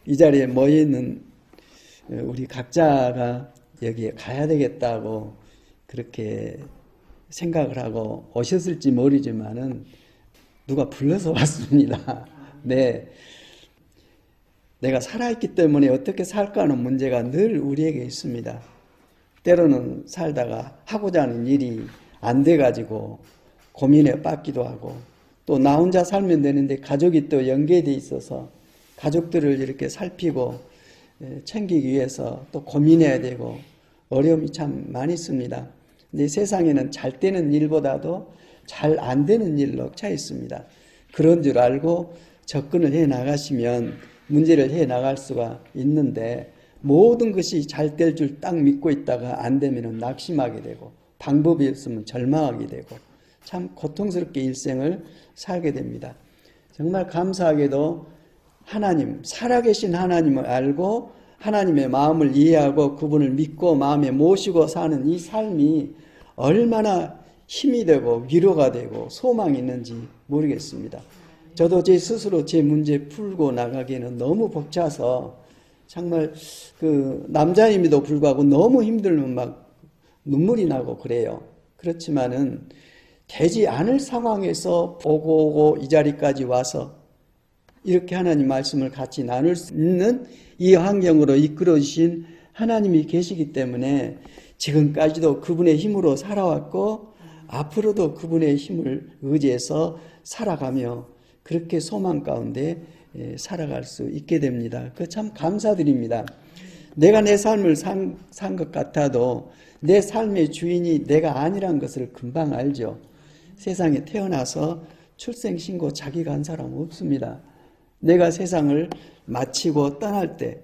이 자리에 모여있는 우리 각자가 여기에 가야 되겠다고 그렇게 생각을 하고 오셨을지 모르지만은 누가 불러서 왔습니다. 네. 내가 살아있기 때문에 어떻게 살까 하는 문제가 늘 우리에게 있습니다. 때로는 살다가 하고자 하는 일이 안 돼가지고 고민에 빠지기도 하고, 또 나 혼자 살면 되는데 가족이 또 연계되어 있어서 가족들을 이렇게 살피고 챙기기 위해서 또 고민해야 되고 어려움이 참 많이 있습니다. 근데 세상에는 잘 되는 일보다도 잘 안 되는 일로 차 있습니다. 그런 줄 알고 접근을 해 나가시면 문제를 해 나갈 수가 있는데, 모든 것이 잘 될 줄 딱 믿고 있다가 안 되면 낙심하게 되고 방법이 없으면 절망하게 되고 참 고통스럽게 일생을 살게 됩니다. 정말 감사하게도 하나님, 살아계신 하나님을 알고 하나님의 마음을 이해하고 그분을 믿고 마음에 모시고 사는 이 삶이 얼마나 힘이 되고 위로가 되고 소망이 있는지 모르겠습니다. 저도 제 스스로 제 문제 풀고 나가기에는 너무 벅차서 정말 남자임에도 불구하고 너무 힘들면 막 눈물이 나고 그래요. 그렇지만은 되지 않을 상황에서 오고 이 자리까지 와서 이렇게 하나님 말씀을 같이 나눌 수 있는 이 환경으로 이끌어 주신 하나님이 계시기 때문에 지금까지도 그분의 힘으로 살아왔고 앞으로도 그분의 힘을 의지해서 살아가며 그렇게 소망 가운데 살아갈 수 있게 됩니다. 그 참 감사드립니다. 내가 내 삶을 산 것 같아도 내 삶의 주인이 내가 아니란 것을 금방 알죠. 세상에 태어나서 출생신고 자기가 한 사람 없습니다. 내가 세상을 마치고 떠날 때,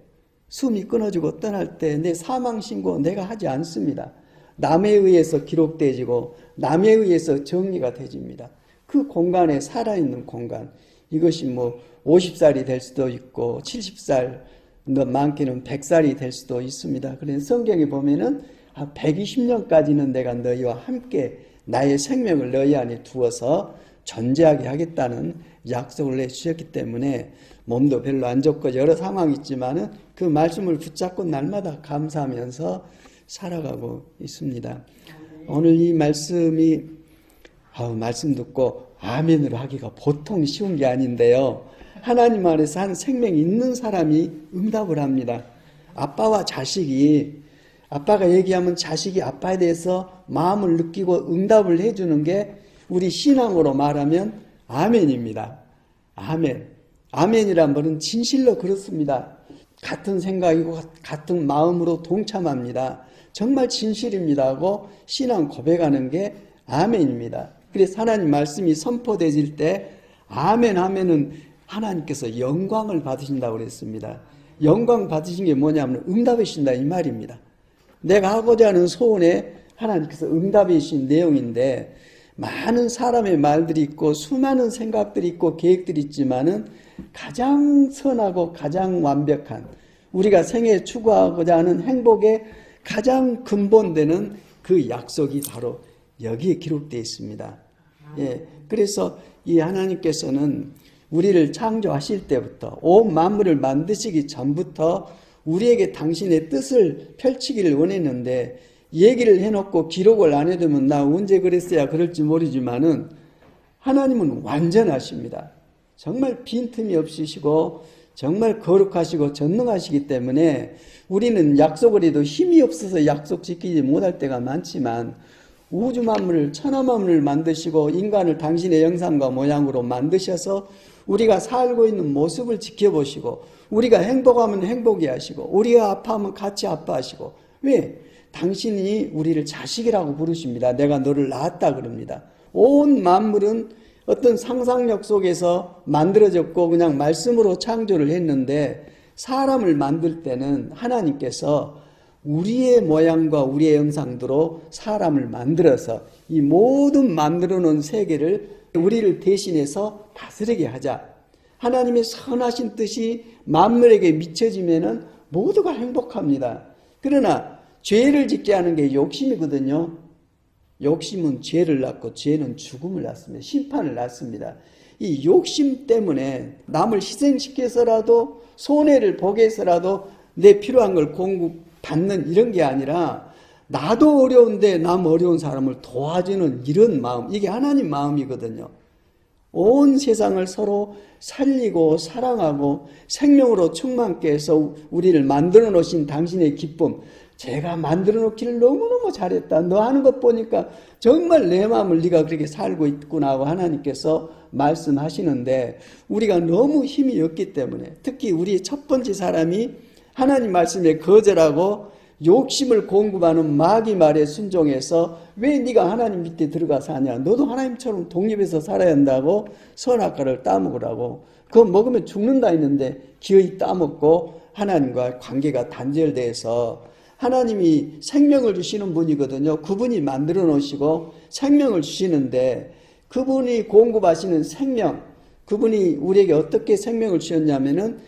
숨이 끊어지고 떠날 때 내 사망신고 내가 하지 않습니다. 남에 의해서 기록되지고 남에 의해서 정리가 되집니다. 그 공간에 살아있는 공간, 이것이 50살이 될 수도 있고 70살, 많게는 100살이 될 수도 있습니다. 그래서 성경에 보면은 120년까지는 내가 너희와 함께 나의 생명을 너희 안에 두어서 존재하게 하겠다는 약속을 해주셨기 때문에 몸도 별로 안 좋고 여러 상황이 있지만은 그 말씀을 붙잡고 날마다 감사하면서 살아가고 있습니다. 오늘 이 말씀이 말씀 듣고 아멘으로 하기가 보통 쉬운 게 아닌데요. 하나님 안에서 한 생명이 있는 사람이 응답을 합니다. 아빠와 자식이, 아빠가 얘기하면 자식이 아빠에 대해서 마음을 느끼고 응답을 해주는 게 우리 신앙으로 말하면 아멘입니다. 아멘. 아멘이란 말은 진실로 그렇습니다. 같은 생각이고 같은 마음으로 동참합니다. 정말 진실입니다 하고 신앙 고백하는 게 아멘입니다. 그래서 하나님 말씀이 선포되질 때 아멘 하면은 하나님께서 영광을 받으신다고 그랬습니다. 영광 받으신 게 뭐냐면 응답해 주신다 이 말입니다. 내가 하고자 하는 소원에 하나님께서 응답해 주신 내용인데, 많은 사람의 말들이 있고 수많은 생각들이 있고 계획들이 있지만은 가장 선하고 가장 완벽한, 우리가 생애에 추구하고자 하는 행복의 가장 근본되는 그 약속이 바로 여기에 기록되어 있습니다. 예, 그래서 이 하나님께서는 우리를 창조하실 때부터 온 만물을 만드시기 전부터 우리에게 당신의 뜻을 펼치기를 원했는데, 얘기를 해놓고 기록을 안 해두면 나 언제 그랬어야 그럴지 모르지만은 하나님은 완전하십니다. 정말 빈틈이 없으시고 정말 거룩하시고 전능하시기 때문에 우리는 약속을 해도 힘이 없어서 약속 지키지 못할 때가 많지만, 우주 만물을, 천하 만물을 만드시고 인간을 당신의 영상과 모양으로 만드셔서 우리가 살고 있는 모습을 지켜보시고, 우리가 행복하면 행복해 하시고 우리가 아파하면 같이 아파하시고, 왜? 당신이 우리를 자식이라고 부르십니다. 내가 너를 낳았다 그럽니다. 온 만물은 어떤 상상력 속에서 만들어졌고 그냥 말씀으로 창조를 했는데, 사람을 만들 때는 하나님께서 우리의 모양과 우리의 형상대로 사람을 만들어서 이 모든 만들어 놓은 세계를 우리를 대신해서 다스리게 하자. 하나님의 선하신 뜻이 만물에게 미쳐지면은 모두가 행복합니다. 그러나 죄를 짓게 하는 게 욕심이거든요. 욕심은 죄를 낳고 죄는 죽음을 낳습니다. 심판을 낳습니다. 이 욕심 때문에 남을 희생시켜서라도 손해를 보기 위해서라도 내 필요한 걸 공급받는 이런 게 아니라 나도 어려운데 남 어려운 사람을 도와주는 이런 마음, 이게 하나님 마음이거든요. 온 세상을 서로 살리고 사랑하고 생명으로 충만케 해서 우리를 만들어 놓으신 당신의 기쁨, 제가 만들어 놓기를 너무너무 잘했다. 너 하는 것 보니까 정말 내 마음을 네가 그렇게 살고 있구나 하고 하나님께서 말씀하시는데, 우리가 너무 힘이 없기 때문에, 특히 우리 첫 번째 사람이 하나님 말씀에 거절하고 욕심을 공급하는 마귀 말에 순종해서 왜 네가 하나님 밑에 들어가서 하냐, 너도 하나님처럼 독립해서 살아야 한다고 선악과를 따먹으라고, 그거 먹으면 죽는다 했는데 기어이 따먹고 하나님과 관계가 단절돼서, 하나님이 생명을 주시는 분이거든요. 그분이 만들어 놓으시고 생명을 주시는데, 그분이 공급하시는 생명, 그분이 우리에게 어떻게 생명을 주셨냐면은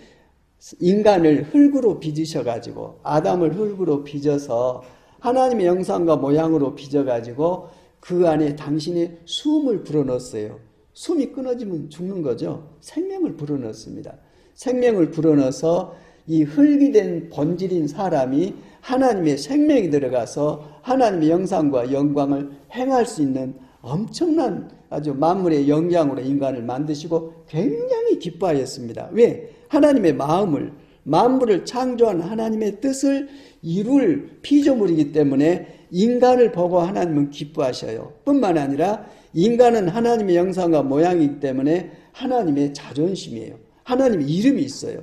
인간을 흙으로 빚으셔가지고, 아담을 흙으로 빚어서 하나님의 형상과 모양으로 빚어가지고 그 안에 당신의 숨을 불어넣었어요. 숨이 끊어지면 죽는 거죠. 생명을 불어넣습니다. 생명을 불어넣어서 이 흙이 된 본질인 사람이 하나님의 생명이 들어가서 하나님의 형상과 영광을 행할 수 있는 엄청난 아주 만물의 영향으로 인간을 만드시고 굉장히 기뻐하였습니다. 왜? 하나님의 마음을, 만물을 창조한 하나님의 뜻을 이룰 피조물이기 때문에 인간을 보고 하나님은 기뻐하셔요. 뿐만 아니라 인간은 하나님의 형상과 모양이기 때문에 하나님의 자존심이에요. 하나님의 이름이 있어요.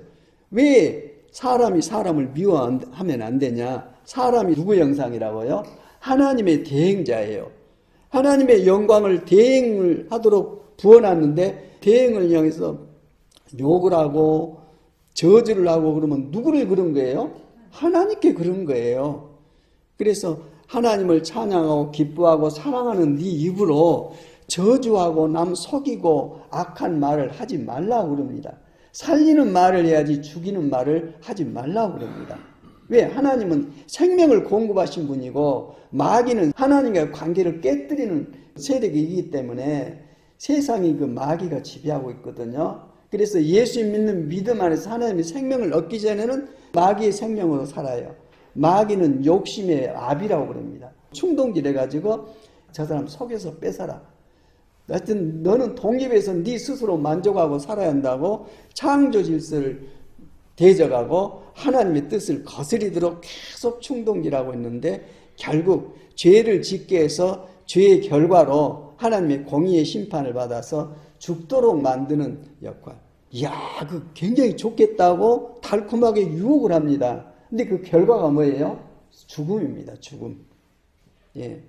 왜 사람이 사람을 미워하면 안 되냐? 사람이 누구 형상이라고요? 하나님의 대행자예요. 하나님의 영광을 대행을 하도록 부어놨는데, 대행을 향해서 욕을 하고 저주를 하고 그러면 누구를 그런 거예요? 하나님께 그런 거예요. 그래서 하나님을 찬양하고 기뻐하고 사랑하는 네 입으로 저주하고 남 속이고 악한 말을 하지 말라고 그럽니다. 살리는 말을 해야지 죽이는 말을 하지 말라고 그럽니다. 왜? 하나님은 생명을 공급하신 분이고 마귀는 하나님과의 관계를 깨뜨리는 세력이기 때문에 세상이 그 마귀가 지배하고 있거든요. 그래서 예수 믿는 믿음 안에서 하나님의 생명을 얻기 전에는 마귀의 생명으로 살아요. 마귀는 욕심의 압이라고 그럽니다. 충동질 해가지고 저 사람 속여서 뺏어라. 하여튼 너는 독립해서 네 스스로 만족하고 살아야 한다고 창조 질서를 대적하고 하나님의 뜻을 거스리도록 계속 충동질하고 있는데, 결국 죄를 짓게 해서 죄의 결과로 하나님의 공의의 심판을 받아서 죽도록 만드는 역할. 이야, 그 굉장히 좋겠다고 달콤하게 유혹을 합니다. 근데 그 결과가 뭐예요? 죽음입니다. 죽음. 예.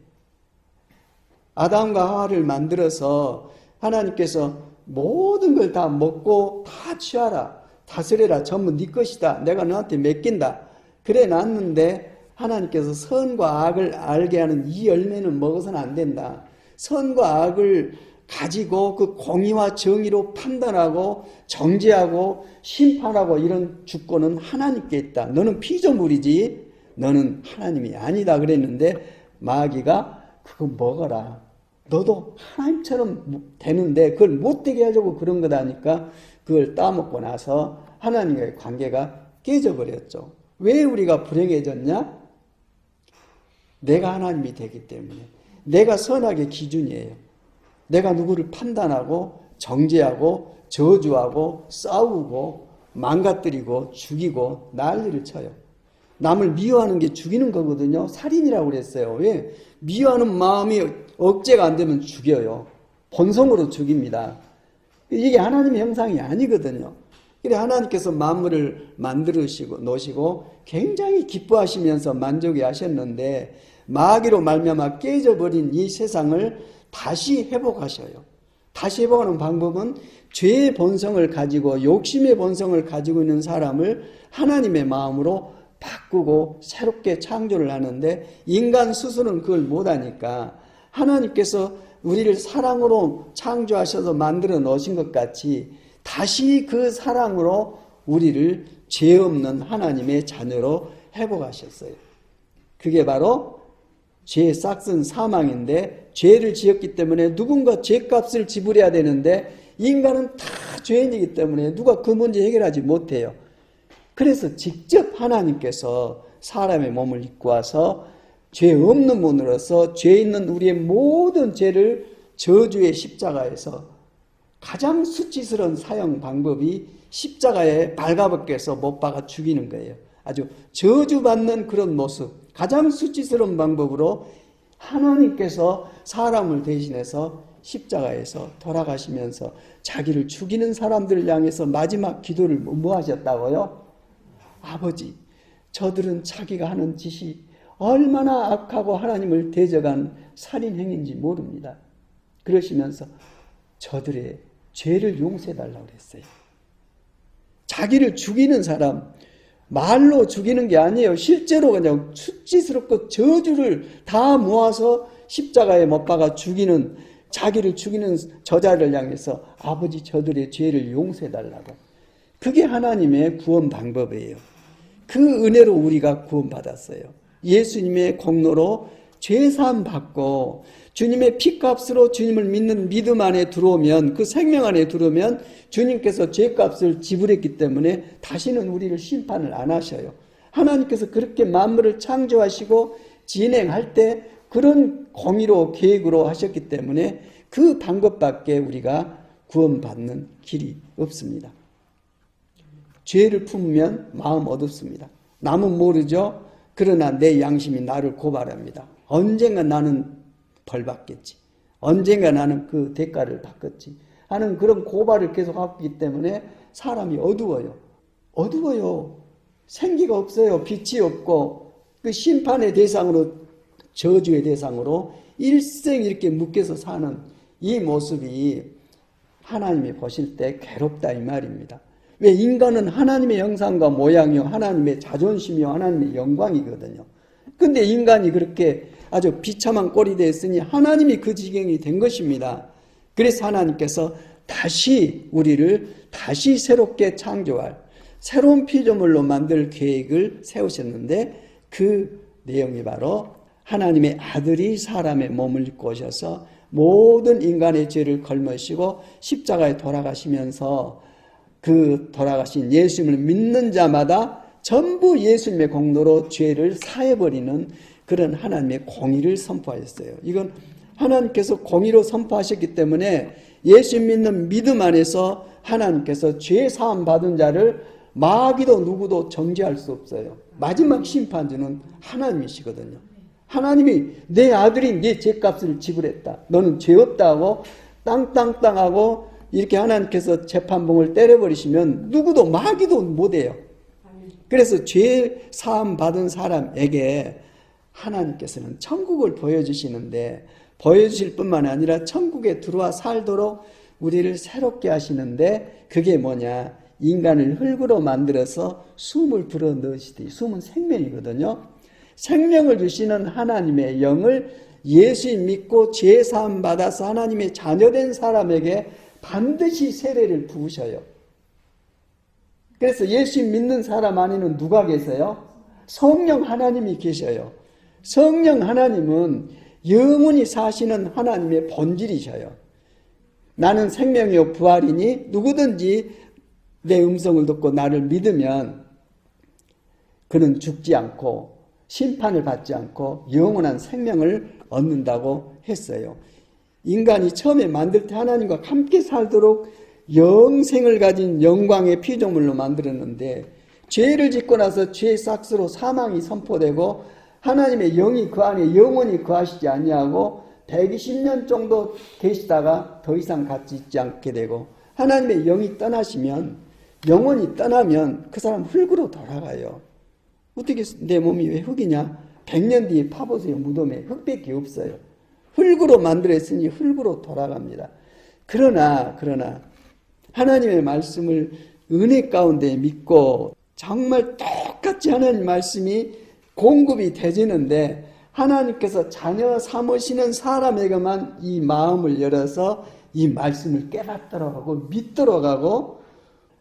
아담과 하와를 만들어서 하나님께서 모든 걸 다 먹고 다 취하라, 다스려라, 전부 네 것이다, 내가 너한테 맡긴다, 그래 놨는데 하나님께서 선과 악을 알게 하는 이 열매는 먹어서는 안 된다. 선과 악을 가지고 그 공의와 정의로 판단하고 정죄하고 심판하고 이런 주권은 하나님께 있다. 너는 피조물이지 너는 하나님이 아니다 그랬는데, 마귀가 그거 먹어라, 너도 하나님처럼 되는데 그걸 못되게 하려고 그런 거다니까 그걸 따먹고 나서 하나님과의 관계가 깨져버렸죠. 왜 우리가 불행해졌냐? 내가 하나님이 되기 때문에. 내가 선악의 기준이에요. 내가 누구를 판단하고 정죄하고 저주하고 싸우고 망가뜨리고 죽이고 난리를 쳐요. 남을 미워하는 게 죽이는 거거든요. 살인이라고 그랬어요. 왜? 미워하는 마음이 억제가 안 되면 죽여요. 본성으로 죽입니다. 이게 하나님의 형상이 아니거든요. 그래 하나님께서 만물을 만들으시고 놓으시고 굉장히 기뻐하시면서 만족해 하셨는데, 마귀로 말미암아 깨져버린 이 세상을 다시 회복하셔요. 다시 회복하는 방법은 죄의 본성을 가지고 욕심의 본성을 가지고 있는 사람을 하나님의 마음으로 바꾸고 새롭게 창조를 하는데, 인간 스스로는 그걸 못하니까 하나님께서 우리를 사랑으로 창조하셔서 만들어 놓으신 것 같이 다시 그 사랑으로 우리를 죄 없는 하나님의 자녀로 회복하셨어요. 그게 바로 죄의 싹슨 사망인데, 죄를 지었기 때문에 누군가 죄값을 지불해야 되는데 인간은 다 죄인이기 때문에 누가 그 문제 해결하지 못해요. 그래서 직접 하나님께서 사람의 몸을 입고 와서 죄 없는 분으로서 죄 있는 우리의 모든 죄를 저주의 십자가에서 가장 수치스러운 사형 방법이 십자가에 발가벗겨서 못 박아 죽이는 거예요. 아주 저주받는 그런 모습, 가장 수치스러운 방법으로 하나님께서 사람을 대신해서 십자가에서 돌아가시면서 자기를 죽이는 사람들을 향해서 마지막 기도를 뭐 하셨다고요? 아버지, 저들은 자기가 하는 짓이 얼마나 악하고 하나님을 대적한 살인행위인지 모릅니다. 그러시면서 저들의 죄를 용서해달라고 그랬어요. 자기를 죽이는 사람, 말로 죽이는 게 아니에요. 실제로 그냥 수치스럽고 저주를 다 모아서 십자가에 못 박아 죽이는, 자기를 죽이는 저자를 향해서 아버지 저들의 죄를 용서해달라고. 그게 하나님의 구원 방법이에요. 그 은혜로 우리가 구원받았어요. 예수님의 공로로 죄사함 받고 주님의 피값으로 주님을 믿는 믿음 안에 들어오면, 그 생명 안에 들어오면 주님께서 죄값을 지불했기 때문에 다시는 우리를 심판을 안 하셔요. 하나님께서 그렇게 만물을 창조하시고 진행할 때 그런 공의로 계획으로 하셨기 때문에 그 방법밖에 우리가 구원받는 길이 없습니다. 죄를 품으면 마음 어둡습니다. 남은 모르죠. 그러나 내 양심이 나를 고발합니다. 언젠가 나는 벌 받겠지. 언젠가 나는 그 대가를 받겠지 하는 그런 고발을 계속 하고 있기 때문에 사람이 어두워요. 어두워요. 생기가 없어요. 빛이 없고 그 심판의 대상으로, 저주의 대상으로 일생 이렇게 묶여서 사는 이 모습이 하나님이 보실 때 괴롭다 이 말입니다. 왜? 인간은 하나님의 형상과 모양이요, 하나님의 자존심이요, 하나님의 영광이거든요. 근데 인간이 그렇게 아주 비참한 꼴이 됐으니 하나님이 그 지경이 된 것입니다. 그래서 하나님께서 다시 우리를 다시 새롭게 창조할, 새로운 피조물로 만들 계획을 세우셨는데, 그 내용이 바로 하나님의 아들이 사람의 몸을 입고 오셔서 모든 인간의 죄를 걸머시고 십자가에 돌아가시면서 그 돌아가신 예수님을 믿는 자마다 전부 예수님의 공로로 죄를 사해버리는 그런 하나님의 공의를 선포하셨어요. 이건 하나님께서 공의로 선포하셨기 때문에 예수 믿는 믿음 안에서 하나님께서 죄 사함 받은 자를 마귀도 누구도 정죄할 수 없어요. 마지막 심판주는 하나님이시거든요. 하나님이 내 아들이 네 죄값을 지불했다, 너는 죄 없다고 땅땅땅하고 이렇게 하나님께서 재판봉을 때려버리시면 누구도, 마귀도 못해요. 그래서 죄 사함 받은 사람에게 하나님께서는 천국을 보여주시는데, 보여주실 뿐만 아니라 천국에 들어와 살도록 우리를 새롭게 하시는데, 그게 뭐냐? 인간을 흙으로 만들어서 숨을 불어넣으시되, 숨은 생명이거든요. 생명을 주시는 하나님의 영을 예수 믿고 죄 사함 받아서 하나님의 자녀된 사람에게 반드시 세례를 부으셔요. 그래서 예수 믿는 사람 안에는 누가 계세요? 성령 하나님이 계셔요. 성령 하나님은 영원히 사시는 하나님의 본질이셔요. 나는 생명이요 부활이니 누구든지 내 음성을 듣고 나를 믿으면 그는 죽지 않고 심판을 받지 않고 영원한 생명을 얻는다고 했어요. 인간이 처음에 만들 때 하나님과 함께 살도록 영생을 가진 영광의 피조물로 만들었는데, 죄를 짓고 나서 죄의 싹스로 사망이 선포되고 하나님의 영이 그 안에 영원히 거하시지 아니하고 120년 정도 계시다가 더 이상 같이 있지 않게 되고, 하나님의 영이 떠나시면, 영원히 떠나면 그 사람 흙으로 돌아가요. 어떻게 내 몸이 왜 흙이냐? 100년 뒤에 파보세요. 무덤에 흙밖에 없어요. 흙으로 만들었으니 흙으로 돌아갑니다. 그러나 하나님의 말씀을 은혜 가운데 믿고 정말 똑같이 하나님 말씀이 공급이 되지는데, 하나님께서 자녀 삼으시는 사람에게만 이 마음을 열어서 이 말씀을 깨닫도록 하고 믿도록 하고,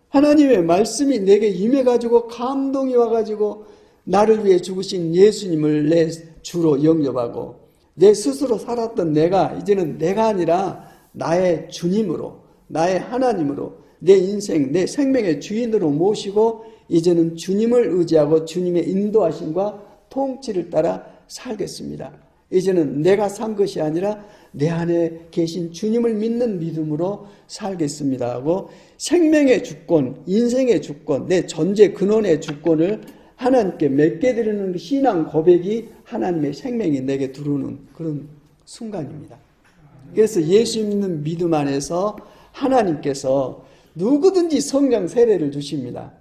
하나님의 말씀이 내게 임해가지고 감동이 와가지고 나를 위해 죽으신 예수님을 내 주로 영접하고, 내 스스로 살았던 내가 이제는 내가 아니라 나의 주님으로, 나의 하나님으로, 내 인생, 내 생명의 주인으로 모시고 이제는 주님을 의지하고 주님의 인도하심과 통치를 따라 살겠습니다. 이제는 내가 산 것이 아니라 내 안에 계신 주님을 믿는 믿음으로 살겠습니다 하고 생명의 주권, 인생의 주권, 내 존재 근원의 주권을 하나님께 맺게 되는 신앙 고백이 하나님의 생명이 내게 들어오는 그런 순간입니다. 그래서 예수 믿는 믿음 안에서 하나님께서 누구든지 성령 세례를 주십니다.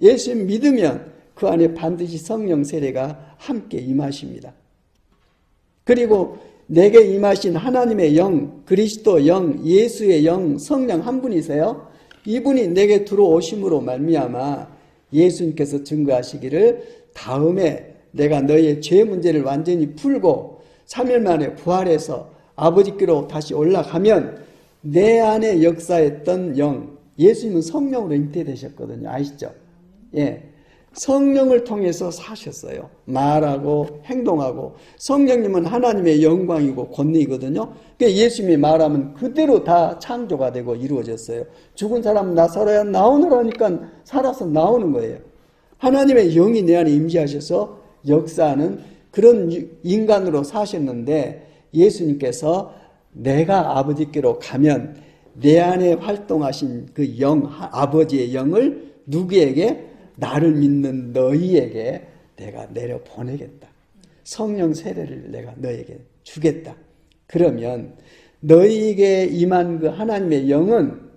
예수 믿으면 그 안에 반드시 성령 세례가 함께 임하십니다. 그리고 내게 임하신 하나님의 영, 그리스도 영, 예수의 영, 성령 한 분이세요. 이분이 내게 들어오심으로 말미암아 예수님께서 증거하시기를 다음에 내가 너희의 죄 문제를 완전히 풀고 3일 만에 부활해서 아버지께로 다시 올라가면 내 안에 역사했던 영, 예수님은 성령으로 잉태되셨거든요. 아시죠? 예. 성령을 통해서 사셨어요. 말하고 행동하고. 성령님은 하나님의 영광이고 권능이거든요. 그러니까 예수님이 말하면 그대로 다 창조가 되고 이루어졌어요. 죽은 사람 나 살아야 나오느라니까 살아서 나오는 거예요. 하나님의 영이 내 안에 임재하셔서 역사하는 그런 인간으로 사셨는데 예수님께서 내가 아버지께로 가면 내 안에 활동하신 그 영, 아버지의 영을 누구에게? 나를 믿는 너희에게 내가 내려 보내겠다. 성령 세례를 내가 너희에게 주겠다. 그러면 너희에게 임한 그 하나님의 영은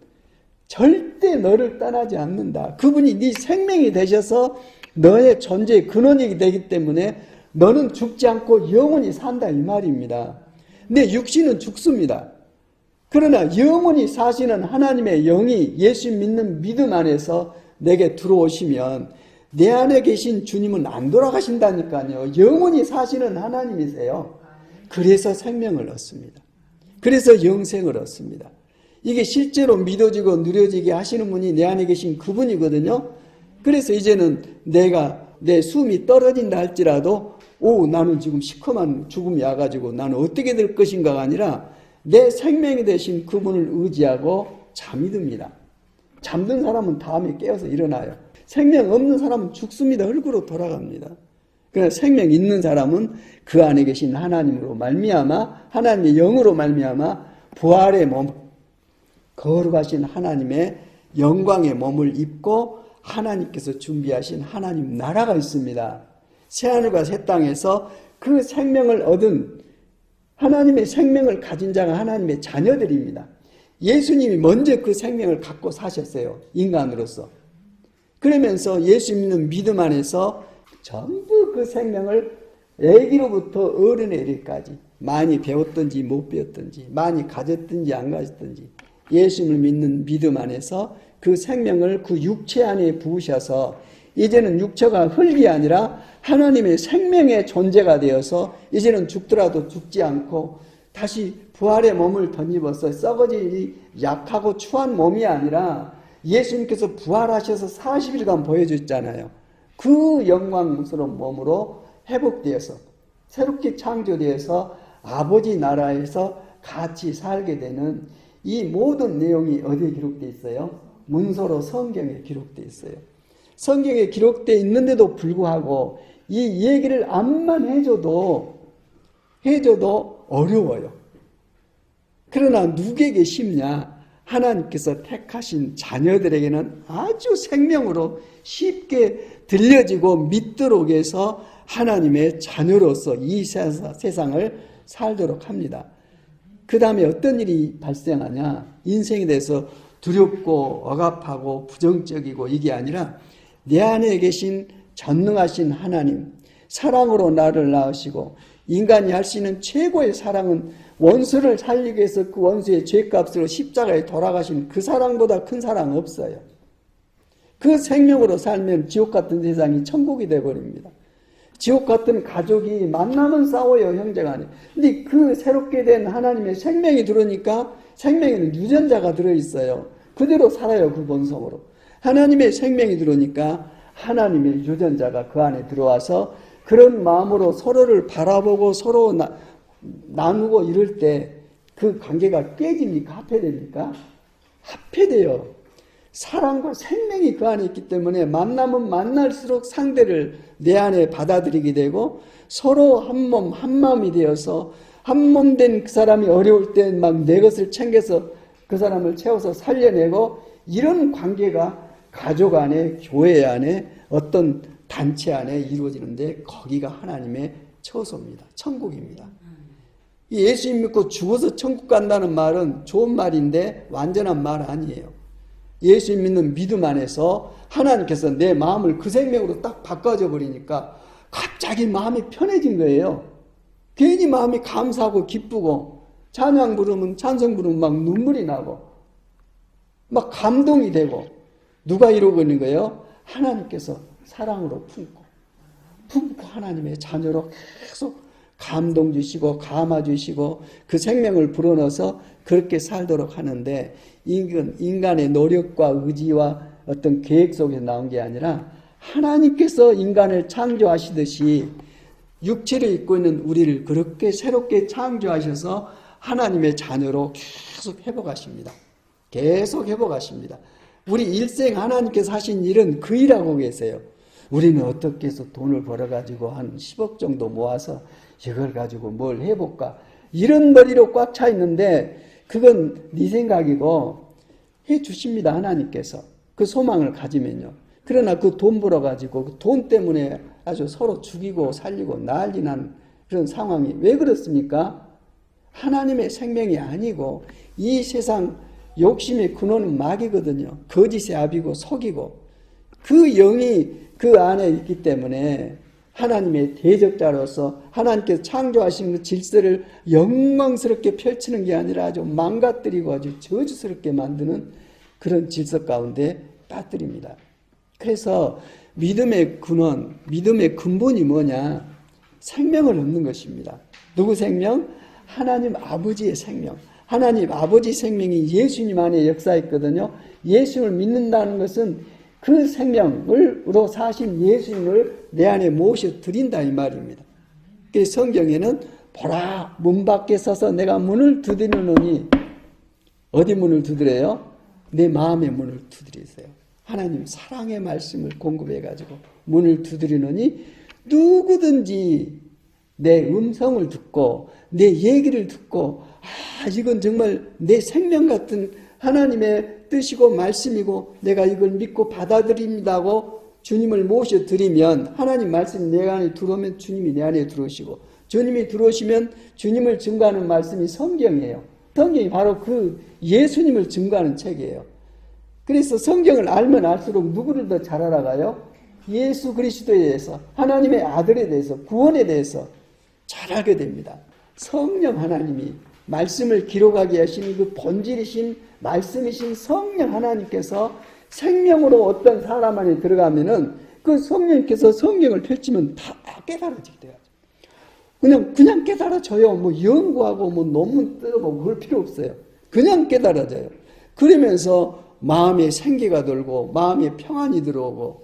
절대 너를 떠나지 않는다. 그분이 네 생명이 되셔서 너의 존재의 근원이 되기 때문에 너는 죽지 않고 영원히 산다 이 말입니다. 내 육신은 죽습니다. 그러나 영원히 사시는 하나님의 영이 예수 믿는 믿음 안에서 내게 들어오시면 내 안에 계신 주님은 안 돌아가신다니까요. 영원히 사시는 하나님이세요. 그래서 생명을 얻습니다. 그래서 영생을 얻습니다. 이게 실제로 믿어지고 누려지게 하시는 분이 내 안에 계신 그분이거든요. 그래서 이제는 내가 내 숨이 떨어진다 할지라도 나는 지금 시커먼 죽음이 와가지고 나는 어떻게 될 것인가가 아니라 내 생명이 되신 그분을 의지하고 잠이 듭니다. 잠든 사람은 다음에 깨어서 일어나요. 생명 없는 사람은 죽습니다. 흙으로 돌아갑니다. 그러나 생명 있는 사람은 그 안에 계신 하나님으로 말미암아 하나님의 영으로 말미암아 부활의 몸, 거룩하신 하나님의 영광의 몸을 입고 하나님께서 준비하신 하나님 나라가 있습니다. 새하늘과 새 땅에서 그 생명을 얻은 하나님의 생명을 가진 자가 하나님의 자녀들입니다. 예수님이 먼저 그 생명을 갖고 사셨어요. 인간으로서. 그러면서 예수 믿는 믿음 안에서 전부 그 생명을 아기로부터 어른에 이르기까지 많이 배웠든지 못 배웠든지 많이 가졌든지 안 가졌든지 예수님을 믿는 믿음 안에서 그 생명을 그 육체 안에 부으셔서 이제는 육체가 흙이 아니라 하나님의 생명의 존재가 되어서 이제는 죽더라도 죽지 않고 다시 부활의 몸을 덧입어서 썩어지 약하고 추한 몸이 아니라 예수님께서 부활하셔서 40일간 보여줬잖아요. 그 영광스러운 몸으로 회복되어서 새롭게 창조되어서 아버지 나라에서 같이 살게 되는 이 모든 내용이 어디에 기록되어 있어요? 문서로 성경에 기록되어 있어요. 성경에 기록되어 있는데도 불구하고 이 얘기를 암만 해줘도 어려워요. 그러나 누구에게 쉽냐? 하나님께서 택하신 자녀들에게는 아주 생명으로 쉽게 들려지고 믿도록 해서 하나님의 자녀로서 이 세상을 살도록 합니다. 그 다음에 어떤 일이 발생하냐? 인생에 대해서 두렵고 억압하고 부정적이고 이게 아니라 내 안에 계신 전능하신 하나님, 사랑으로 나를 낳으시고 인간이 할 수 있는 최고의 사랑은 원수를 살리기 위해서 그 원수의 죄값으로 십자가에 돌아가신 그 사랑보다 큰 사랑 없어요. 그 생명으로 살면 지옥 같은 세상이 천국이 되어버립니다. 지옥 같은 가족이 만나면 싸워요, 형제간에. 근데 그 새롭게 된 하나님의 생명이 들어오니까 생명에는 유전자가 들어있어요. 그대로 살아요, 그 본성으로. 하나님의 생명이 들어오니까 하나님의 유전자가 그 안에 들어와서 그런 마음으로 서로를 바라보고 서로 나누고 이럴 때 그 관계가 깨집니까? 합해됩니까? 합해돼요. 사랑과 생명이 그 안에 있기 때문에 만나면 만날수록 상대를 내 안에 받아들이게 되고 서로 한 몸, 한 마음이 되어서 한 몸 된 그 사람이 어려울 때 막 내 것을 챙겨서 그 사람을 채워서 살려내고 이런 관계가 가족 안에, 교회 안에, 어떤 단체 안에 이루어지는데 거기가 하나님의 처소입니다. 천국입니다. 예수 믿고 죽어서 천국 간다는 말은 좋은 말인데 완전한 말 아니에요. 예수 믿는 믿음 안에서 하나님께서 내 마음을 그 생명으로 딱 바꿔줘 버리니까 갑자기 마음이 편해진 거예요. 괜히 마음이 감사하고 기쁘고 찬양 부르면 찬송 부르면 막 눈물이 나고 막 감동이 되고 누가 이러고 있는 거예요? 하나님께서 사랑으로 품고 하나님의 자녀로 계속 감동 주시고 감화 주시고 그 생명을 불어넣어서 그렇게 살도록 하는데 인간의 노력과 의지와 어떤 계획 속에서 나온 게 아니라 하나님께서 인간을 창조하시듯이 육체를 입고 있는 우리를 그렇게 새롭게 창조하셔서 하나님의 자녀로 계속 회복하십니다. 계속 회복하십니다. 우리 일생 하나님께서 하신 일은 그 일하고 계세요. 우리는 어떻게 해서 돈을 벌어가지고 한 10억 정도 모아서 이걸 가지고 뭘 해볼까? 이런 머리로 꽉 차 있는데 그건 네 생각이고 해주십니다. 하나님께서. 그 소망을 가지면요. 그러나 그 돈 벌어가지고 그 돈 때문에 아주 서로 죽이고 살리고 난리 난 그런 상황이 왜 그렇습니까? 하나님의 생명이 아니고 이 세상 욕심의 근원은 마귀거든요. 거짓의 압이고 속이고 그 영이 그 안에 있기 때문에 하나님의 대적자로서 하나님께서 창조하신 그 질서를 영광스럽게 펼치는 게 아니라 아주 망가뜨리고 아주 저주스럽게 만드는 그런 질서 가운데 빠뜨립니다. 그래서 믿음의 근원, 믿음의 근본이 뭐냐? 생명을 얻는 것입니다. 누구 생명? 하나님 아버지의 생명. 하나님 아버지 생명이 예수님 안에 역사했거든요. 예수님을 믿는다는 것은 그 생명으로 사신 예수님을 내 안에 모셔드린다 이 말입니다. 그래서 성경에는 보라 문 밖에 서서 내가 문을 두드리노니 어디 문을 두드려요? 내 마음의 문을 두드리세요. 하나님 사랑의 말씀을 공급해가지고 문을 두드리노니 누구든지 내 음성을 듣고 내 얘기를 듣고 이건 정말 내 생명 같은 하나님의 뜻이고 말씀이고 내가 이걸 믿고 받아들입니다고 주님을 모셔드리면 하나님 말씀이 내 안에 들어오면 주님이 내 안에 들어오시고 주님이 들어오시면 주님을 증거하는 말씀이 성경이에요. 성경이 바로 그 예수님을 증거하는 책이에요. 그래서 성경을 알면 알수록 누구를 더 잘 알아가요? 예수 그리스도에 대해서 하나님의 아들에 대해서 구원에 대해서 잘 알게 됩니다. 성령 하나님이 말씀을 기록하게 하신 그 본질이신 말씀이신 성령 하나님께서 생명으로 어떤 사람 안에 들어가면은 그 성령께서 성경을 펼치면 다 깨달아지게 돼요. 그냥 깨달아져요. 뭐 연구하고 뭐 논문 뜯어보고 그럴 필요 없어요. 그냥 깨달아져요. 그러면서 마음에 생기가 돌고 마음에 평안이 들어오고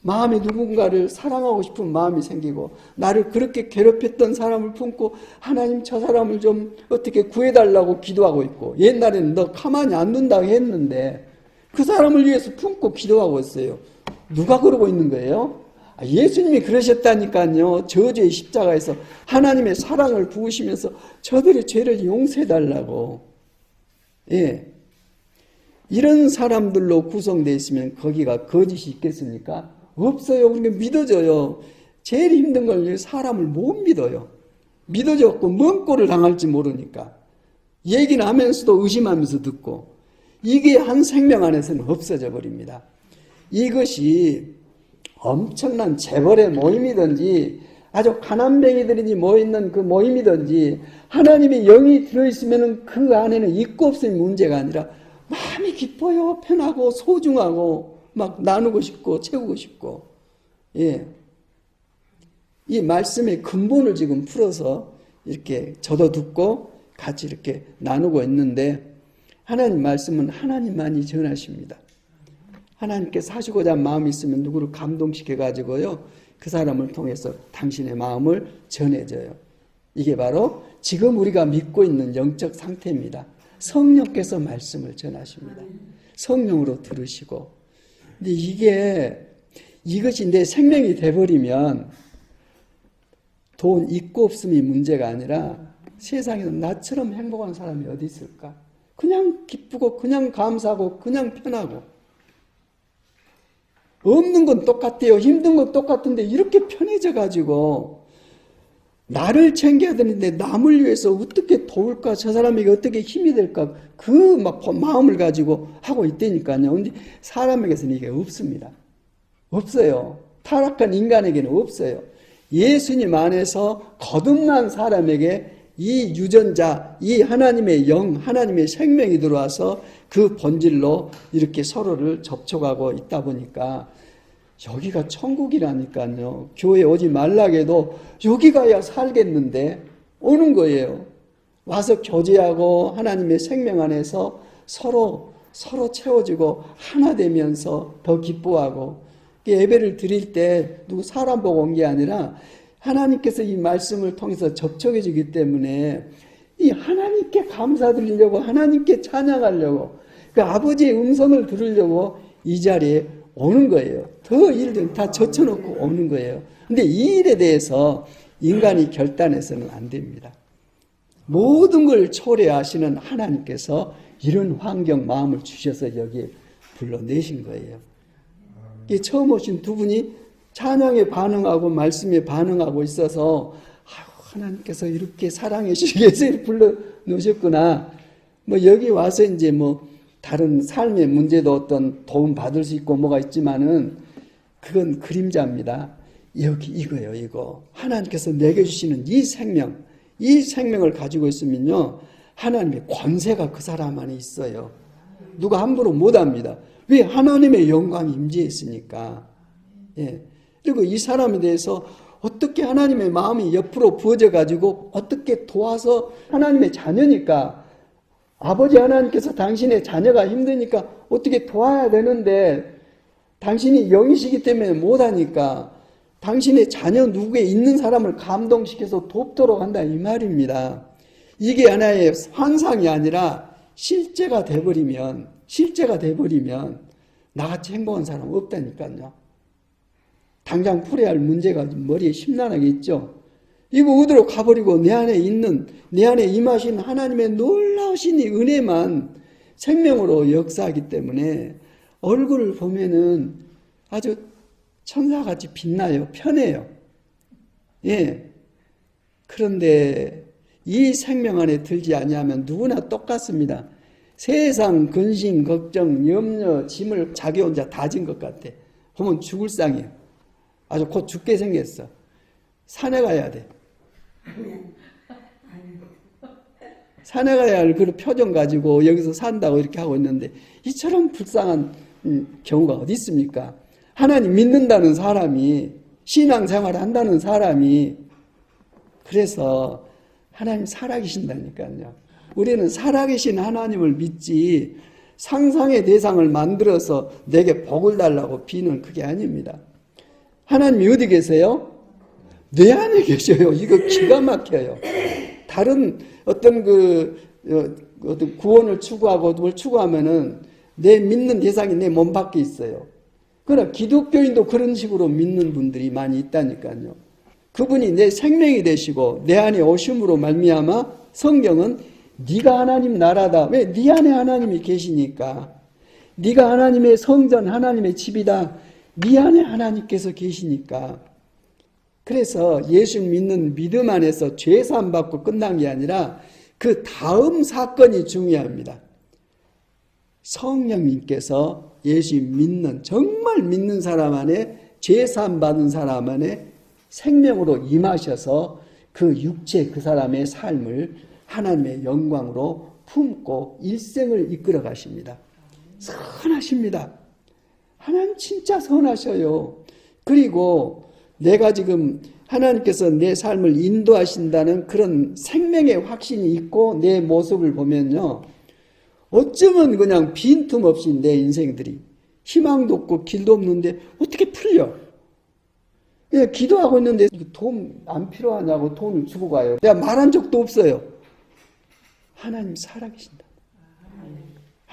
마음에 누군가를 사랑하고 싶은 마음이 생기고 나를 그렇게 괴롭혔던 사람을 품고 하나님 저 사람을 좀 어떻게 구해달라고 기도하고 있고 옛날에는 너 가만히 안 둔다고 했는데 그 사람을 위해서 품고 기도하고 있어요. 누가 그러고 있는 거예요? 예수님이 그러셨다니까요. 저주의 십자가에서 하나님의 사랑을 부으시면서 저들의 죄를 용서해달라고. 예. 이런 사람들로 구성되어 있으면 거기가 거짓이 있겠습니까? 없어요. 그러니까 믿어져요. 제일 힘든 걸 사람을 못 믿어요. 믿어졌고 뭔 꼴을 당할지 모르니까. 얘기는 하면서도 의심하면서 듣고 이게 한 생명 안에서는 없어져 버립니다. 이것이 엄청난 재벌의 모임이든지 아주 가난뱅이들이 모여있는 그 모임이든지 하나님의 영이 들어있으면 그 안에는 있고 없음이 문제가 아니라 마음이 기뻐요. 편하고 소중하고 막 나누고 싶고 채우고 싶고. 예. 이 말씀의 근본을 지금 풀어서 이렇게 저도 듣고 같이 이렇게 나누고 있는데 하나님 말씀은 하나님만이 전하십니다. 하나님께서 하시고자 한 마음이 있으면 누구를 감동시켜가지고요. 그 사람을 통해서 당신의 마음을 전해줘요. 이게 바로 지금 우리가 믿고 있는 영적 상태입니다. 성령께서 말씀을 전하십니다. 성령으로 들으시고. 근데 이것이 내 생명이 돼버리면 돈 있고 없음이 문제가 아니라 세상에서 나처럼 행복한 사람이 어디 있을까? 그냥 기쁘고 그냥 감사하고 그냥 편하고 없는 건 똑같아요. 힘든 건 똑같은데 이렇게 편해져 가지고 나를 챙겨야 되는데 남을 위해서 어떻게 도울까? 저 사람에게 어떻게 힘이 될까? 그 마음을 가지고 하고 있다니까요. 근데 사람에게서는 이게 없습니다. 없어요. 타락한 인간에게는 없어요. 예수님 안에서 거듭난 사람에게 이 유전자, 이 하나님의 영, 하나님의 생명이 들어와서 그 본질로 이렇게 서로를 접촉하고 있다 보니까 여기가 천국이라니까요. 교회 오지 말라고 해도 여기 가야 살겠는데 오는 거예요. 와서 교제하고 하나님의 생명 안에서 서로 채워지고 하나 되면서 더 기뻐하고 예배를 드릴 때 누구 사람 보고 온 게 아니라 하나님께서 이 말씀을 통해서 접촉해 주기 때문에 이 하나님께 감사드리려고 하나님께 찬양하려고 그 아버지의 음성을 들으려고 이 자리에 오는 거예요. 더 일들 다 젖혀놓고 오는 거예요. 근데 이 일에 대해서 인간이 결단해서는 안 됩니다. 모든 걸 초래하시는 하나님께서 이런 환경 마음을 주셔서 여기에 불러내신 거예요. 처음 오신 두 분이 찬양에 반응하고 말씀에 반응하고 있어서 하나님께서 이렇게 사랑해 주시기 위해서 불러놓으셨구나. 여기 와서 이제 다른 삶의 문제도 어떤 도움 받을 수 있고 뭐가 있지만은 그건 그림자입니다. 여기 이거예요, 이거. 하나님께서 내게 주시는 이 생명을 가지고 있으면요. 하나님의 권세가 그 사람 안에 있어요. 누가 함부로 못 합니다. 왜? 하나님의 영광이 임재해 있으니까. 예. 그리고 이 사람에 대해서 어떻게 하나님의 마음이 옆으로 부어져 가지고 어떻게 도와서 하나님의 자녀니까 아버지 하나님께서 당신의 자녀가 힘드니까 어떻게 도와야 되는데 당신이 영이시기 때문에 못하니까 당신의 자녀 누구에 있는 사람을 감동시켜서 돕도록 한다 이 말입니다. 이게 하나의 환상이 아니라 실제가 돼버리면 나같이 행복한 사람 없다니까요. 당장 풀어야 할 문제가 머리에 심란하게 있죠. 이거 어디로 가버리고 내 안에 임하신 하나님의 놀라우신 이 은혜만 생명으로 역사하기 때문에 얼굴을 보면은 아주 천사같이 빛나요. 편해요. 예. 그런데 이 생명 안에 들지 아니하면 누구나 똑같습니다. 세상 근심, 걱정, 염려, 짐을 자기 혼자 다 진 것 같아. 보면 죽을 상이에요. 아주 곧 죽게 생겼어. 산에 가야 돼. 산에 가야 할 그런 표정 가지고 여기서 산다고 이렇게 하고 있는데 이처럼 불쌍한 경우가 어디 있습니까? 하나님 믿는다는 사람이, 신앙생활을 한다는 사람이, 그래서 하나님 살아계신다니까요. 우리는 살아계신 하나님을 믿지 상상의 대상을 만들어서 내게 복을 달라고 비는 그게 아닙니다. 하나님이 어디 계세요? 내 안에 계셔요. 이거 기가 막혀요. 다른 어떤 어떤 구원을 추구하고 뭘 추구하면은 내 믿는 대상이 내 몸 밖에 있어요. 그러나 기독교인도 그런 식으로 믿는 분들이 많이 있다니까요. 그분이 내 생명이 되시고 내 안에 오심으로 말미암아 성경은 네가 하나님 나라다. 왜? 네 안에 하나님이 계시니까. 네가 하나님의 성전, 하나님의 집이다. 네 안에 하나님께서 계시니까. 그래서 예수 믿는 믿음 안에서 죄사함 받고 끝난 게 아니라 그 다음 사건이 중요합니다. 성령님께서 예수 믿는, 정말 믿는 사람 안에, 죄사함 받은 사람 안에 생명으로 임하셔서 그 육체 그 사람의 삶을 하나님의 영광으로 품고 일생을 이끌어 가십니다. 선하십니다. 하나님 진짜 선하셔요. 그리고 내가 지금 하나님께서 내 삶을 인도하신다는 그런 생명의 확신이 있고 내 모습을 보면요. 어쩌면 그냥 빈틈없이 내 인생들이 희망도 없고 길도 없는데 어떻게 풀려? 그냥 기도하고 있는데 돈 안 필요하냐고 돈을 주고 가요. 내가 말한 적도 없어요. 하나님 살아계신다.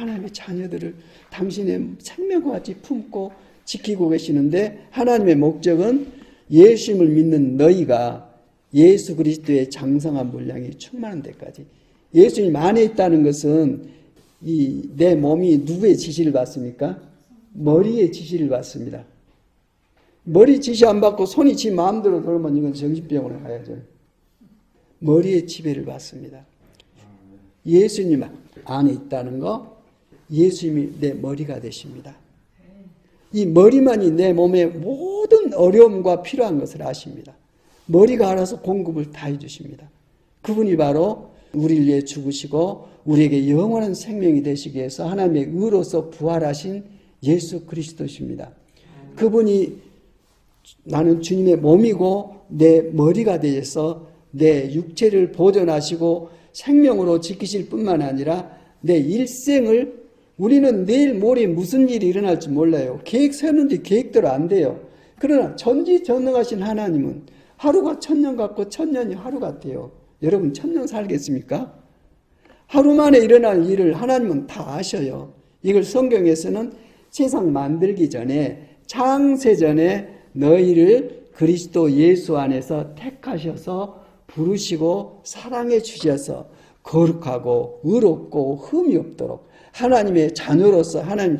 하나님의 자녀들을 당신의 생명과 같이 품고 지키고 계시는데 하나님의 목적은 예수님을 믿는 너희가 예수 그리스도의 장성한 분량이 충만한 데까지. 예수님 안에 있다는 것은 내 몸이 누구의 지시를 받습니까? 머리의 지시를 받습니다. 머리 지시 안 받고 손이 지 마음대로 돌면 이건 정신병원에 가야죠. 머리의 지배를 받습니다. 예수님 안에 있다는 거, 예수님이 내 머리가 되십니다. 이 머리만이 내 몸의 모든 어려움과 필요한 것을 아십니다. 머리가 알아서 공급을 다 해주십니다. 그분이 바로 우리를 위해 죽으시고 우리에게 영원한 생명이 되시기 위해서 하나님의 의로서 부활하신 예수 그리스도십니다. 그분이 나는 주님의 몸이고 내 머리가 되어서 내 육체를 보존하시고 생명으로 지키실 뿐만 아니라 내 일생을 우리는 내일 모레 무슨 일이 일어날지 몰라요. 계획 세우는데 계획대로 안 돼요. 그러나 전지전능하신 하나님은 하루가 1000년 같고 1000년이 하루 같아요. 여러분 1000년 살겠습니까? 하루 만에 일어날 일을 하나님은 다 아셔요. 이걸 성경에서는 세상 만들기 전에 창세전에 너희를 그리스도 예수 안에서 택하셔서 부르시고 사랑해 주셔서 거룩하고 의롭고 흠이 없도록 하나님의 자녀로서 하나님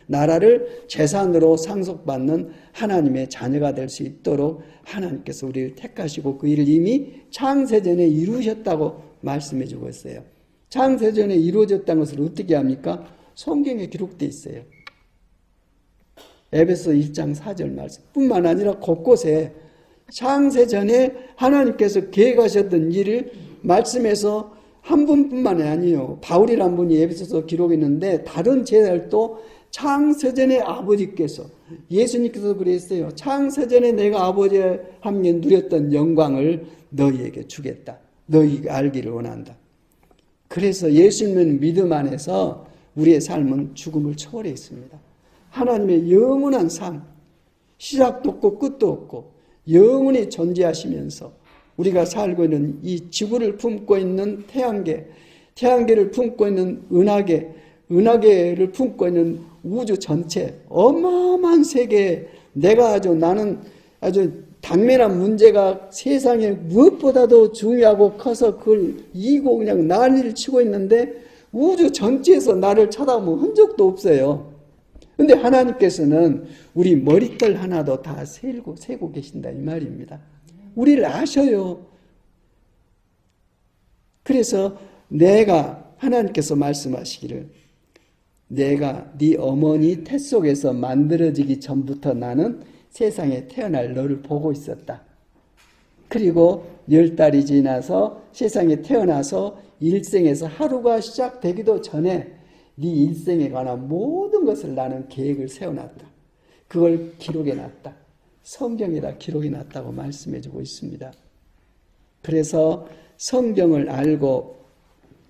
나라를 재산으로 상속받는 하나님의 자녀가 될 수 있도록 하나님께서 우리를 택하시고 그 일을 이미 창세전에 이루셨다고 말씀해 주고 있어요. 창세전에 이루어졌다는 것을 어떻게 합니까? 성경에 기록되어 있어요. 에베소 1장 4절 말씀 뿐만 아니라 곳곳에 창세전에 하나님께서 계획하셨던 일을 말씀해서 한 분뿐만이 아니에요. 바울이라는 분이 에베소서 기록했는데 다른 제자들도 창세전에 아버지께서 예수님께서 그랬어요. 창세전에 내가 아버지와 함께 누렸던 영광을 너희에게 주겠다. 너희가 알기를 원한다. 그래서 예수님은 믿음 안에서 우리의 삶은 죽음을 초월해 있습니다. 하나님의 영원한 삶, 시작도 없고 끝도 없고 영원히 존재하시면서 우리가 살고 있는 이 지구를 품고 있는 태양계, 태양계를 품고 있는 은하계, 은하계를 품고 있는 우주 전체, 어마어마한 세계에 나는 아주 당면한 문제가 세상에 무엇보다도 중요하고 커서 그걸 이기고 그냥 난리를 치고 있는데 우주 전체에서 나를 쳐다본 흔적도 없어요. 근데 하나님께서는 우리 머리털 하나도 다 세고 계신다 이 말입니다. 우리를 아셔요. 그래서 하나님께서 말씀하시기를 내가 네 어머니 태 속에서 만들어지기 전부터 나는 세상에 태어날 너를 보고 있었다. 그리고 10달이 지나서 세상에 태어나서 일생에서 하루가 시작되기도 전에 네 일생에 관한 모든 것을 나는 계획을 세워놨다. 그걸 기록해놨다. 성경에다 기록해놨다고 말씀해주고 있습니다. 그래서 성경을 알고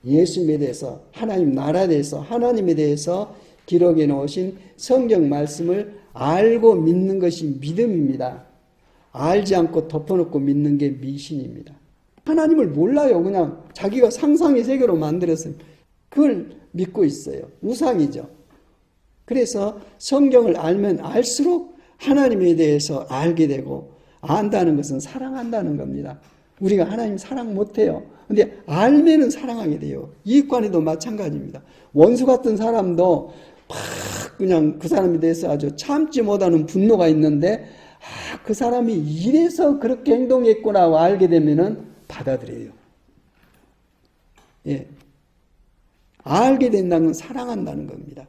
예수님에 대해서 하나님 나라에 대해서 하나님에 대해서 기록해 놓으신 성경 말씀을 알고 믿는 것이 믿음입니다. 알지 않고 덮어놓고 믿는 게 미신입니다. 하나님을 몰라요. 그냥 자기가 상상의 세계로 만들었어요. 그걸 믿고 있어요. 우상이죠. 그래서 성경을 알면 알수록 하나님에 대해서 알게 되고 안다는 것은 사랑한다는 겁니다. 우리가 하나님 사랑 못해요. 근데 알면은 사랑하게 돼요. 이익관계도 마찬가지입니다. 원수 같은 사람도 막 그냥 그 사람에 대해서 아주 참지 못하는 분노가 있는데 그 사람이 이래서 그렇게 행동했구나 알게 되면은 받아들여요. 예. 알게 된다는 건 사랑한다는 겁니다.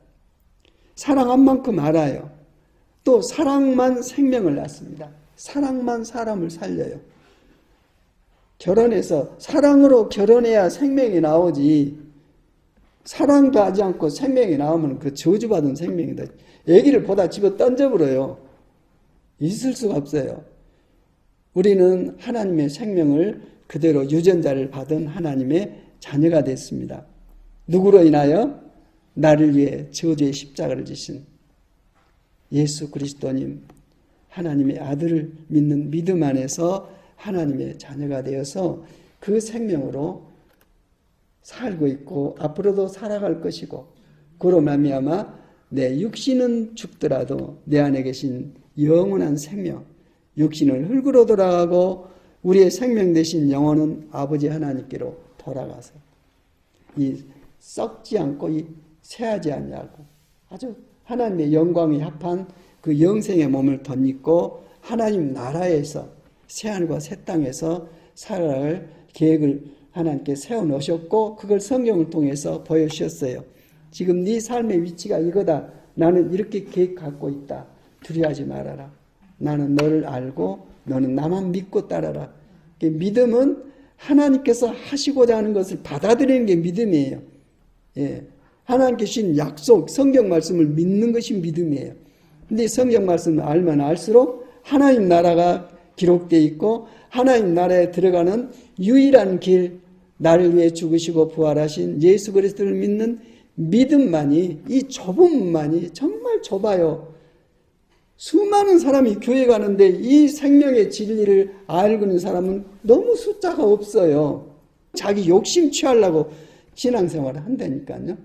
사랑한 만큼 알아요. 또 사랑만 생명을 낳습니다. 사랑만 사람을 살려요. 결혼해서 사랑으로 결혼해야 생명이 나오지 사랑도 하지 않고 생명이 나오면 그 저주받은 생명이다. 애기를 보다 집어 던져버려요. 있을 수가 없어요. 우리는 하나님의 생명을 그대로 유전자를 받은 하나님의 자녀가 됐습니다. 누구로 인하여? 나를 위해 저주의 십자가를 지신 예수 그리스도님 하나님의 아들을 믿는 믿음 안에서 하나님의 자녀가 되어서 그 생명으로 살고 있고 앞으로도 살아갈 것이고 그로 말미암아 내 육신은 죽더라도 내 안에 계신 영원한 생명, 육신은 흙으로 돌아가고 우리의 생명 되신 영혼은 아버지 하나님께로 돌아가서 이 썩지 않고 이 새하지 않냐고 아주 하나님의 영광에 합한 그 영생의 몸을 덧입고 하나님 나라에서 새하늘과 새 땅에서 살아갈 계획을 하나님께 세워놓으셨고 그걸 성경을 통해서 보여주셨어요. 지금 네 삶의 위치가 이거다. 나는 이렇게 계획 갖고 있다. 두려워하지 말아라. 나는 너를 알고 너는 나만 믿고 따라라. 믿음은 하나님께서 하시고자 하는 것을 받아들이는 게 믿음이에요. 예. 하나님께 주신 약속, 성경 말씀을 믿는 것이 믿음이에요. 근데 성경 말씀을 알면 알수록 하나님 나라가 기록되어 있고 하나님 나라에 들어가는 유일한 길, 나를 위해 죽으시고 부활하신 예수 그리스도를 믿는 믿음만이, 이 좁은 문만이 정말 좁아요. 수많은 사람이 교회 가는데 이 생명의 진리를 알고 있는 사람은 너무 숫자가 없어요. 자기 욕심 취하려고 신앙생활을 한다니까요.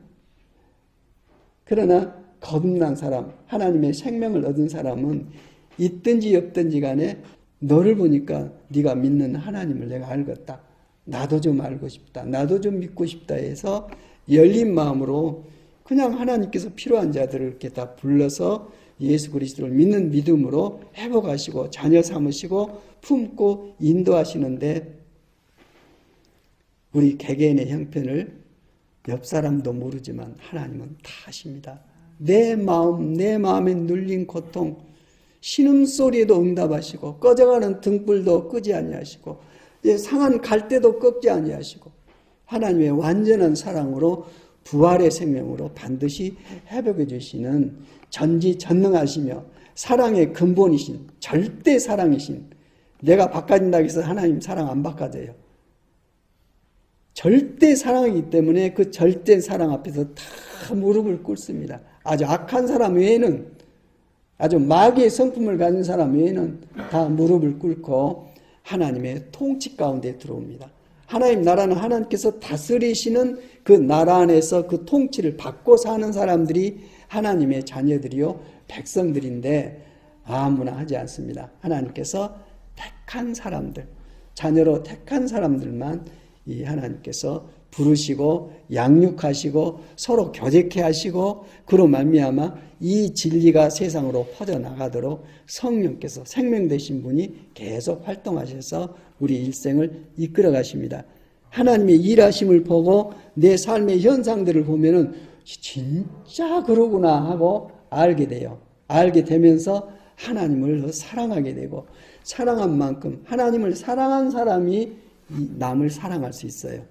그러나 거듭난 사람, 하나님의 생명을 얻은 사람은 있든지 없든지 간에 너를 보니까 네가 믿는 하나님을 내가 알겠다. 나도 좀 알고 싶다. 나도 좀 믿고 싶다 해서 열린 마음으로 그냥 하나님께서 필요한 자들을 이렇게 다 불러서 예수 그리스도를 믿는 믿음으로 회복하시고 자녀 삼으시고 품고 인도하시는데 우리 개개인의 형편을 옆 사람도 모르지만 하나님은 다 아십니다. 내 마음에 눌린 고통, 신음소리에도 응답하시고 꺼져가는 등불도 끄지 아니하시고 상한 갈대도 꺾지 아니하시고 하나님의 완전한 사랑으로 부활의 생명으로 반드시 회복해 주시는 전지전능하시며 사랑의 근본이신 절대 사랑이신, 내가 바꿔진다고 해서 하나님 사랑 안 바꿔져요. 절대 사랑이기 때문에 그 절대 사랑 앞에서 다 무릎을 꿇습니다. 아주 악한 사람 외에는, 아주 마귀의 성품을 가진 사람 외에는 다 무릎을 꿇고 하나님의 통치 가운데 들어옵니다. 하나님 나라는 하나님께서 다스리시는 그 나라 안에서 그 통치를 받고 사는 사람들이 하나님의 자녀들이요 백성들인데 아무나 하지 않습니다. 하나님께서 택한 사람들, 자녀로 택한 사람들만 이 하나님께서 부르시고 양육하시고 서로 교제케 하시고 그로 말미암아 이 진리가 세상으로 퍼져나가도록 성령께서 생명 되신 분이 계속 활동하셔서 우리 일생을 이끌어 가십니다. 하나님의 일하심을 보고 내 삶의 현상들을 보면은 진짜 그러구나 하고 알게 돼요. 알게 되면서 하나님을 더 사랑하게 되고 사랑한 만큼 하나님을 사랑한 사람이 남을 사랑할 수 있어요.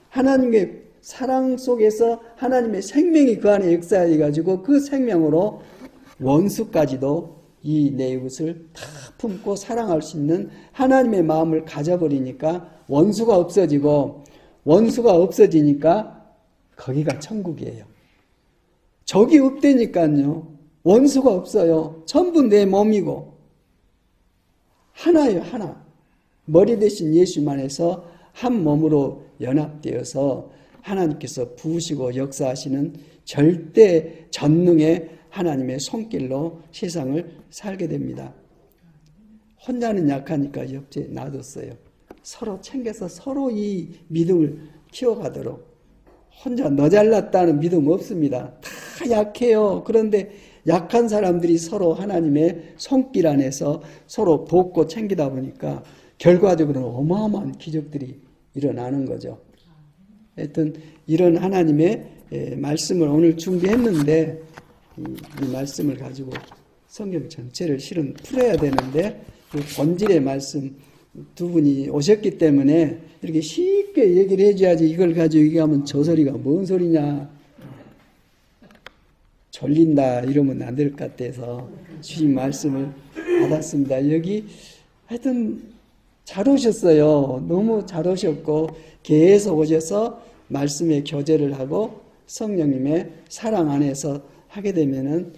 하나님의 사랑 속에서 하나님의 생명이 그 안에 역사해 가지고 그 생명으로 원수까지도 이 내 이웃을 다 품고 사랑할 수 있는 하나님의 마음을 가져버리니까 원수가 없어지고, 원수가 없어지니까 거기가 천국이에요. 적이 없다니까요. 원수가 없어요. 전부 내 몸이고 하나예요. 하나. 머리 대신 예수만에서 한 몸으로 연합되어서 하나님께서 부으시고 역사하시는 절대 전능의 하나님의 손길로 세상을 살게 됩니다. 혼자는 약하니까 옆에 놔뒀어요. 서로 챙겨서 서로 이 믿음을 키워가도록. 혼자 너 잘났다는 믿음 없습니다. 다 약해요. 그런데 약한 사람들이 서로 하나님의 손길 안에서 서로 돕고 챙기다 보니까 결과적으로는 어마어마한 기적들이 일어나는 거죠. 하여튼 이런 하나님의 말씀을 오늘 준비했는데 이 말씀을 가지고 성경 전체를 실은 풀어야 되는데 그 본질의 말씀 두 분이 오셨기 때문에 이렇게 쉽게 얘기를 해줘야지 이걸 가지고 얘기하면 저 소리가 뭔 소리냐 졸린다 이러면 안 될 것 같아서 주님 말씀을 받았습니다. 여기 하여튼 잘 오셨어요. 너무 잘 오셨고 계속 오셔서 말씀의 교제를 하고 성령님의 사랑 안에서 하게 되면은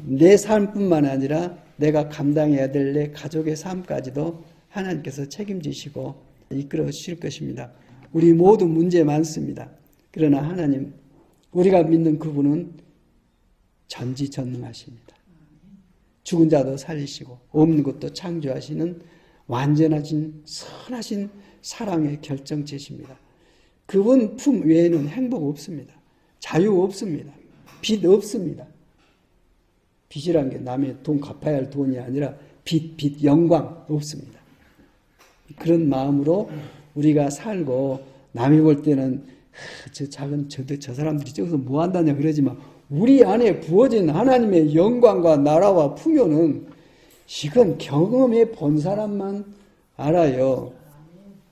내 삶뿐만 아니라 내가 감당해야 될 내 가족의 삶까지도 하나님께서 책임지시고 이끌어 주실 것입니다. 우리 모두 문제 많습니다. 그러나 하나님 우리가 믿는 그분은 전지전능하십니다. 죽은 자도 살리시고 없는 것도 창조하시는 완전하신 선하신 사랑의 결정체십니다. 그분 품 외에는 행복 없습니다. 자유 없습니다. 빚 없습니다. 빚이란 게 남의 돈 갚아야 할 돈이 아니라 빚, 영광 없습니다. 그런 마음으로 우리가 살고 남이 볼 때는 저 사람들이 저기서 뭐 한다냐 그러지만 우리 안에 부어진 하나님의 영광과 나라와 풍요는 이건 경험해 본 사람만 알아요.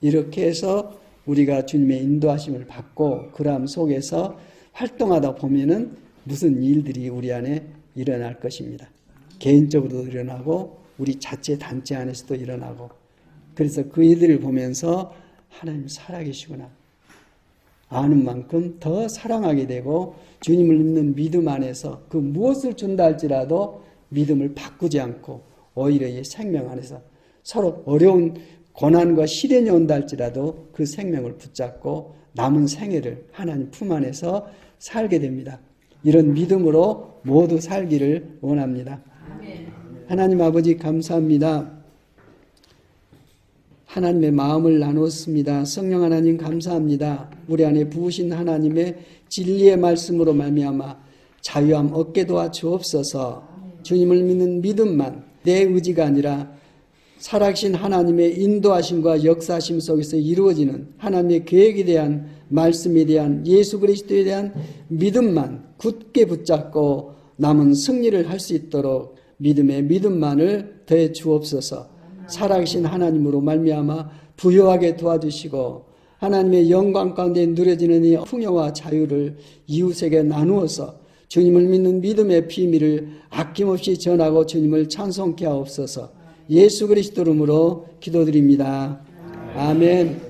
이렇게 해서 우리가 주님의 인도하심을 받고 그람 속에서 활동하다 보면은 무슨 일들이 우리 안에 일어날 것입니다. 개인적으로도 일어나고 우리 자체 단체 안에서도 일어나고 그래서 그 일들을 보면서 하나님 살아계시구나 아는 만큼 더 사랑하게 되고 주님을 믿는 믿음 안에서 그 무엇을 준다 할지라도 믿음을 바꾸지 않고 오히려 이 생명 안에서 서로 어려운 고난과 시련이 온다 할지라도 그 생명을 붙잡고 남은 생애를 하나님 품 안에서 살게 됩니다. 이런 믿음으로 모두 살기를 원합니다. 하나님 아버지 감사합니다. 하나님의 마음을 나눴습니다. 성령 하나님 감사합니다. 우리 안에 부으신 하나님의 진리의 말씀으로 말미암아 자유함 얻게 도와주옵소서. 주님을 믿는 믿음만 내 의지가 아니라 살아계신 하나님의 인도하심과 역사하심 속에서 이루어지는 하나님의 계획에 대한 말씀에 대한 예수 그리스도에 대한 믿음만 굳게 붙잡고 남은 승리를 할 수 있도록 믿음의 믿음만을 더해 주옵소서. 살아계신 하나님으로 말미암아 부유하게 도와주시고 하나님의 영광 가운데 누려지는 이 풍요와 자유를 이웃에게 나누어서 주님을 믿는 믿음의 비밀을 아낌없이 전하고 주님을 찬송케 하옵소서. 예수 그리스도 이름으로 기도드립니다. 아멘.